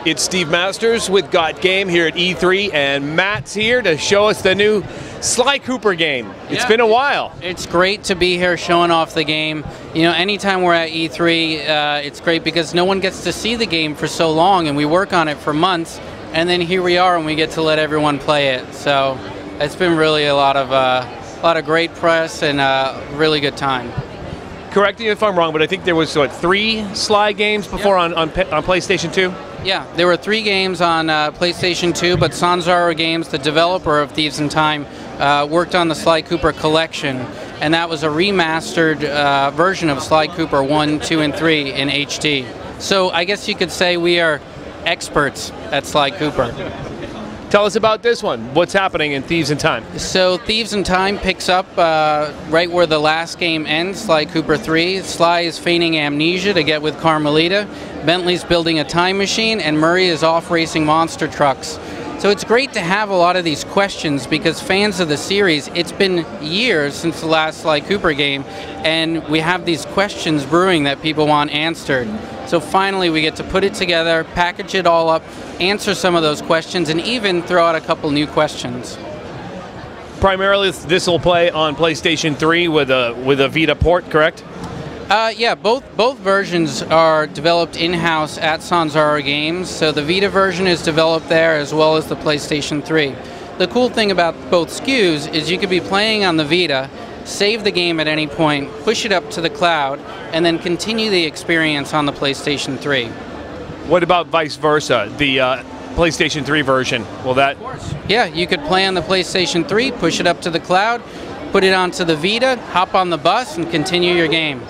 It's Steve Masters with GotGame here at E3, and Matt's here to show us the new Sly Cooper game. It's been a while. It's great to be here showing off the game. You know, anytime we're at E3, it's great because no one gets to see the game for so long, and we work on it for months, and then here we are and we get to let everyone play it. So it's been really a lot of great press and a really good time. Correct me if I'm wrong, but I think there was, what, 3 Sly games before on PlayStation 2? Yeah, there were 3 games on PlayStation 2, but Sanzaro Games, the developer of Thieves in Time, worked on the Sly Cooper collection, and that was a remastered version of Sly Cooper 1, 2, and 3 in HD. So I guess you could say we are experts at Sly Cooper. Tell us about this one. What's happening in Thieves in Time? So Thieves in Time picks up right where the last game ends, Sly Cooper 3. Sly is feigning amnesia to get with Carmelita. Bentley's building a time machine, and Murray is off racing monster trucks. So it's great to have a lot of these questions because fans of the series, it's been years since the last Sly Cooper game, and we have these questions brewing that people want answered. So finally we get to put it together, package it all up, answer some of those questions, and even throw out a couple new questions. Primarily this will play on PlayStation 3 with a Vita port, correct? Yeah, both versions are developed in-house at Sanzaro Games, so the Vita version is developed there as well as the PlayStation 3. The cool thing about both SKUs is you could be playing on the Vita, save the game at any point, push it up to the cloud, and then continue the experience on the PlayStation 3. What about vice versa, the PlayStation 3 version? Will that? Of course. Yeah, you could play on the PlayStation 3, push it up to the cloud, put it onto the Vita, hop on the bus, and continue your game.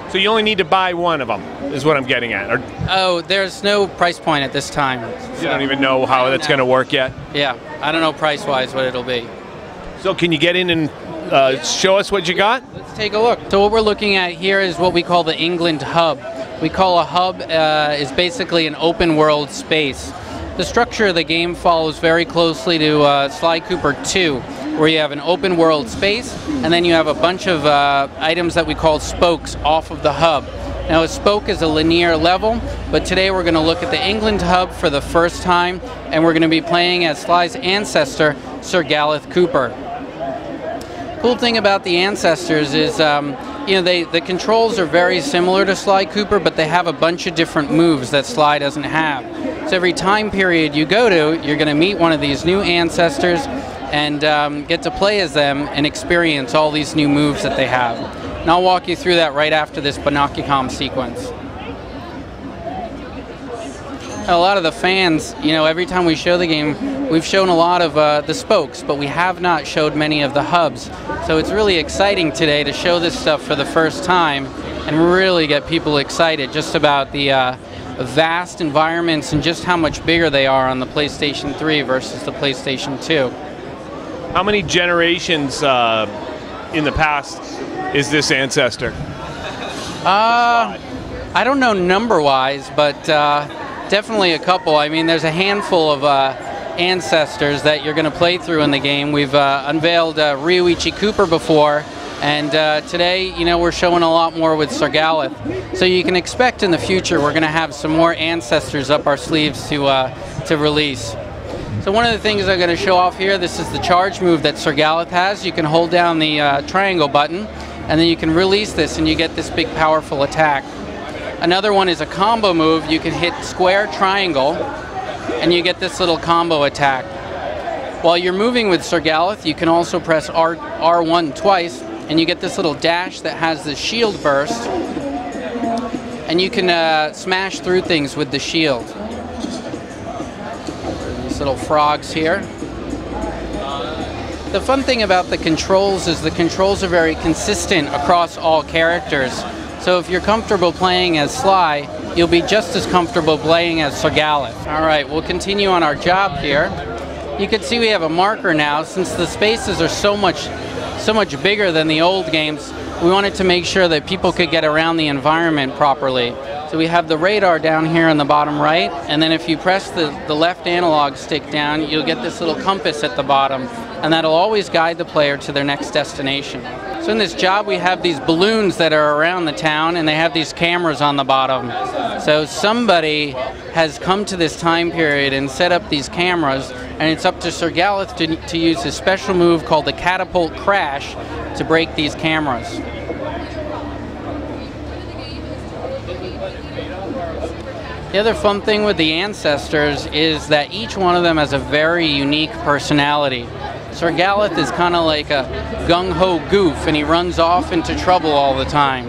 So you only need to buy one of them, is what I'm getting at. Oh, there's no price point at this time. You don't even know how that's going to work yet? Yeah, I don't know price-wise what it'll be. So can you get in and show us what you got? Let's take a look. So what we're looking at here is what we call the England Hub. We call a hub is basically an open world space. The structure of the game follows very closely to Sly Cooper 2, where you have an open world space, and then you have a bunch of items that we call spokes off of the hub. Now a spoke is a linear level, but today we're going to look at the England Hub for the first time, and we're going to be playing as Sly's ancestor, Sir Gareth Cooper. Cool thing about the ancestors is, you know, the controls are very similar to Sly Cooper, but they have a bunch of different moves that Sly doesn't have. So every time period you go to, you're going to meet one of these new ancestors and get to play as them and experience all these new moves that they have. And I'll walk you through that right after this Binocucom sequence. A lot of the fans, you know, every time we show the game, we've shown a lot of the spokes, but we have not showed many of the hubs. So it's really exciting today to show this stuff for the first time and really get people excited just about the vast environments and just how much bigger they are on the PlayStation 3 versus the PlayStation 2. How many generations in the past is this ancestor? I don't know number-wise, but definitely a couple. I mean, there's a handful of ancestors that you're going to play through in the game. We've unveiled Ryuichi Cooper before, and today, you know, we're showing a lot more with Sir Gareth. So you can expect in the future we're going to have some more ancestors up our sleeves to release. So one of the things I'm going to show off here, this is the charge move that Sir Gareth has. You can hold down the triangle button, and then you can release this, and you get this big powerful attack. Another one is a combo move. You can hit square triangle, and you get this little combo attack. While you're moving with Sir Gareth, you can also press R1 twice, and you get this little dash that has the shield burst, and you can smash through things with the shield. These little frogs here. The fun thing about the controls is the controls are very consistent across all characters. So if you're comfortable playing as Sly, you'll be just as comfortable playing as Sir Gareth. All right, we'll continue on our job here. You can see we have a marker now. Since the spaces are so much bigger than the old games, we wanted to make sure that people could get around the environment properly. So we have the radar down here in the bottom right, and then if you press the left analog stick down, you'll get this little compass at the bottom, and that'll always guide the player to their next destination. So in this job we have these balloons that are around the town, and they have these cameras on the bottom. So somebody has come to this time period and set up these cameras, and it's up to Sir Galeth to use his special move called the catapult crash to break these cameras. The other fun thing with the ancestors is that each one of them has a very unique personality. Sir Galeth is kind of like a gung-ho goof, and he runs off into trouble all the time.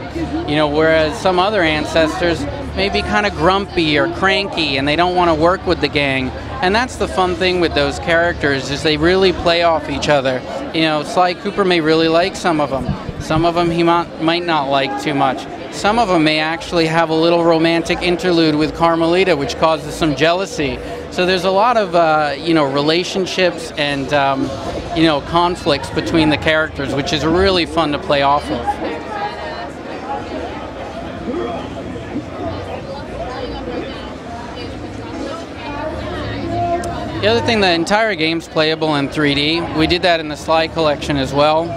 You know, whereas some other ancestors may be kind of grumpy or cranky, and they don't want to work with the gang. And that's the fun thing with those characters, is they really play off each other. You know, Sly Cooper may really like some of them. Some of them he might not like too much. Some of them may actually have a little romantic interlude with Carmelita, which causes some jealousy. So there's a lot of you know, relationships and you know, conflicts between the characters, which is really fun to play off of. The other thing, the entire game's playable in 3D. We did that in the Sly collection as well.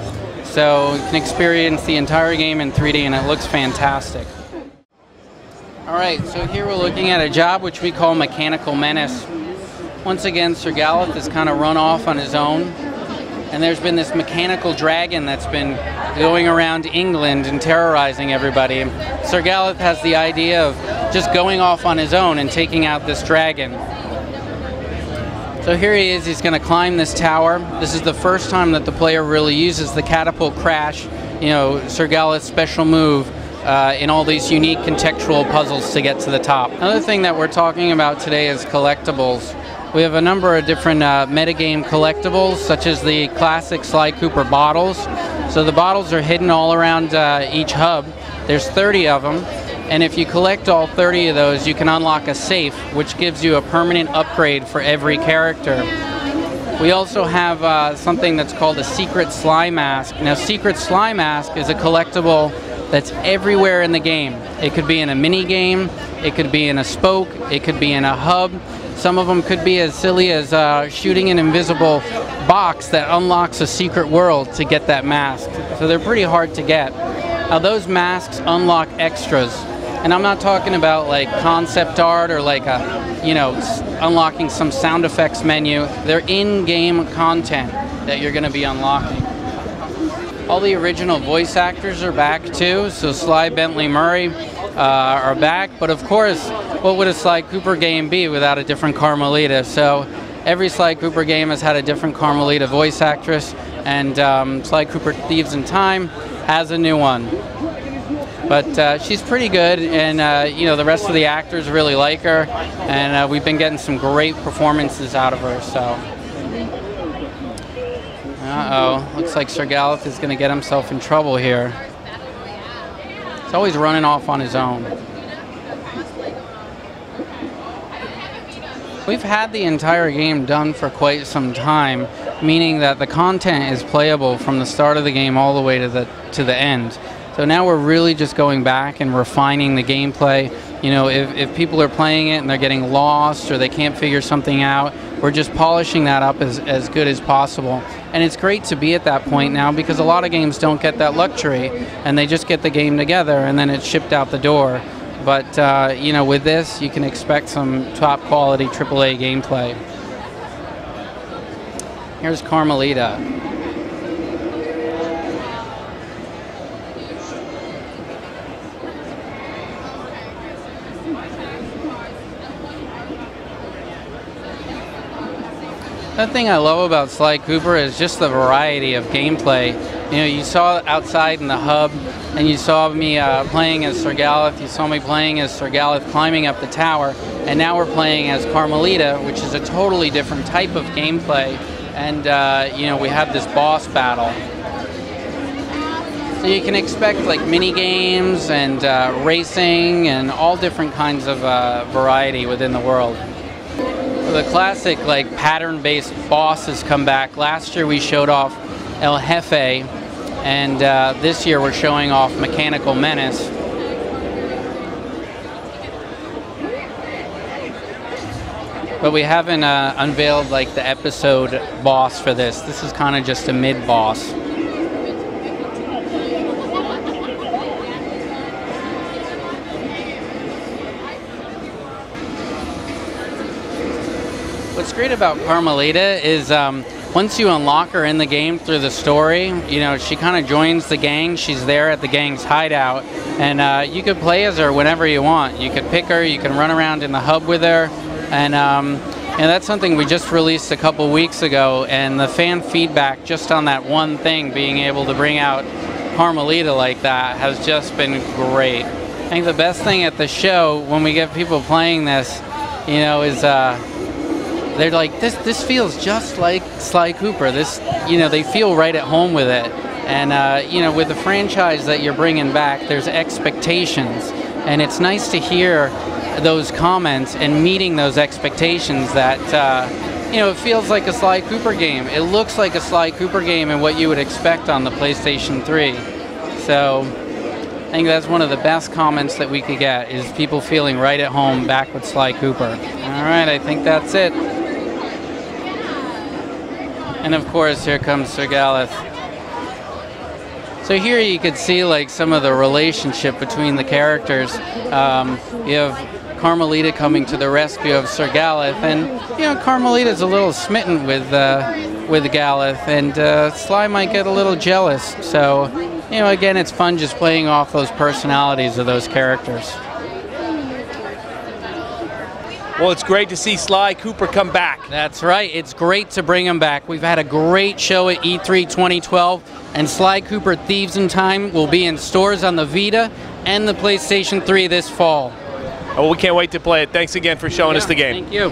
So you can experience the entire game in 3D, and it looks fantastic. Alright, so here we're looking at a job which we call Mechanical Menace. Once again, Sir Galeth has kind of run off on his own, and there's been this mechanical dragon that's been going around England and terrorizing everybody. Sir Galeth has the idea of just going off on his own and taking out this dragon. So here he is, he's going to climb this tower. This is the first time that the player really uses the catapult crash, you know, Sir Galeth's special move, in all these unique contextual puzzles to get to the top. Another thing that we're talking about today is collectibles. We have a number of different metagame collectibles, such as the classic Sly Cooper bottles. So the bottles are hidden all around each hub. There's 30 of them. And if you collect all 30 of those, you can unlock a safe, which gives you a permanent upgrade for every character. We also have something that's called a Secret Sly Mask. Now, Secret Sly Mask is a collectible that's everywhere in the game. It could be in a mini game, it could be in a spoke, it could be in a hub. Some of them could be as silly as shooting an invisible box that unlocks a secret world to get that mask. So they're pretty hard to get. Now, those masks unlock extras. And I'm not talking about like concept art or like a, you know, unlocking some sound effects menu. They're in-game content that you're going to be unlocking. All the original voice actors are back too. So Sly, Bentley, Murray are back. But of course, what would a Sly Cooper game be without a different Carmelita? So every Sly Cooper game has had a different Carmelita voice actress. And Sly Cooper Thieves in Time has a new one. But she's pretty good, and you know, the rest of the actors really like her, and we've been getting some great performances out of her. So, looks like Sir Galeth is going to get himself in trouble here. He's always running off on his own. We've had the entire game done for quite some time, meaning that the content is playable from the start of the game all the way to the end. So now we're really just going back and refining the gameplay. You know, if people are playing it and they're getting lost or they can't figure something out, we're just polishing that up as good as possible. And it's great to be at that point now, because a lot of games don't get that luxury, and they just get the game together and then it's shipped out the door. But you know, with this, you can expect some top quality AAA gameplay. Here's Carmelita. The thing I love about Sly Cooper is just the variety of gameplay. You know, you saw outside in the hub, and you saw me playing as Sir Galeth, you saw me playing as Sir Galeth climbing up the tower, and now we're playing as Carmelita, which is a totally different type of gameplay, and you know, we have this boss battle. So you can expect like mini games and racing and all different kinds of variety within the world. The classic like pattern-based bosses come back. Last year we showed off El Jefe, and this year we're showing off Mechanical Menace. But we haven't unveiled like the episode boss for this. This is kind of just a mid-boss. What's great about Carmelita is once you unlock her in the game through the story, you know, she kind of joins the gang. She's there at the gang's hideout, and you could play as her whenever you want. You could pick her, you can run around in the hub with her, and that's something we just released a couple weeks ago, and the fan feedback just on that one thing, being able to bring out Carmelita like that, has just been great. I think the best thing at the show when we get people playing this, you know, is they're like, this feels just like Sly Cooper. This, you know, they feel right at home with it. And, you know, with the franchise that you're bringing back, there's expectations. And it's nice to hear those comments and meeting those expectations that, you know, it feels like a Sly Cooper game. It looks like a Sly Cooper game and what you would expect on the PlayStation 3. So I think that's one of the best comments that we could get, is people feeling right at home back with Sly Cooper. All right, I think that's it. And of course, here comes Sir Galeth. So here you could see like some of the relationship between the characters. You have Carmelita coming to the rescue of Sir Galeth, and you know, Carmelita's a little smitten with Galeth, and Sly might get a little jealous. So, you know, again, it's fun just playing off those personalities of those characters. Well, it's great to see Sly Cooper come back. That's right. It's great to bring him back. We've had a great show at E3 2012, and Sly Cooper Thieves in Time will be in stores on the Vita and the PlayStation 3 this fall. Oh, we can't wait to play it. Thanks again for showing us the game. Thank you.